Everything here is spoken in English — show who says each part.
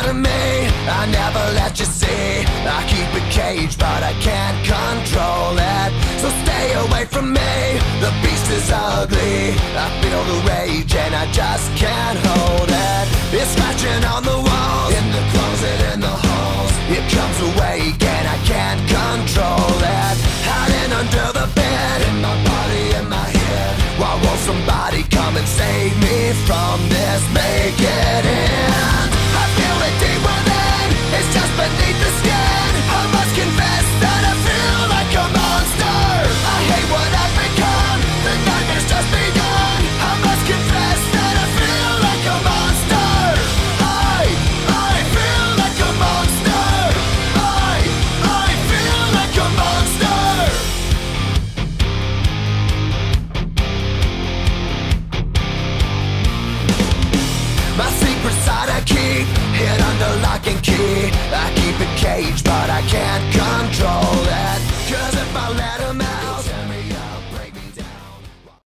Speaker 1: inside of me, I never let you see. I keep it caged, but I can't control it. So stay away from me, the beast is ugly. I feel the rage and I just can't hold it. It's scratching on the walls, in the closet, in the halls. It comes awake and I can't control it. Hiding under the bed, in my body, in my head. Why won't somebody come and save me from this? Make it end. I feel it deep within, it's just beneath the skin. I must confess that I feel like a monster. I hate what I've become, the nightmare's just begun. I must confess that I feel like a monster. I feel like a monster. I feel like a monster. My secret side I keep hid under lock and key. I keep it caged,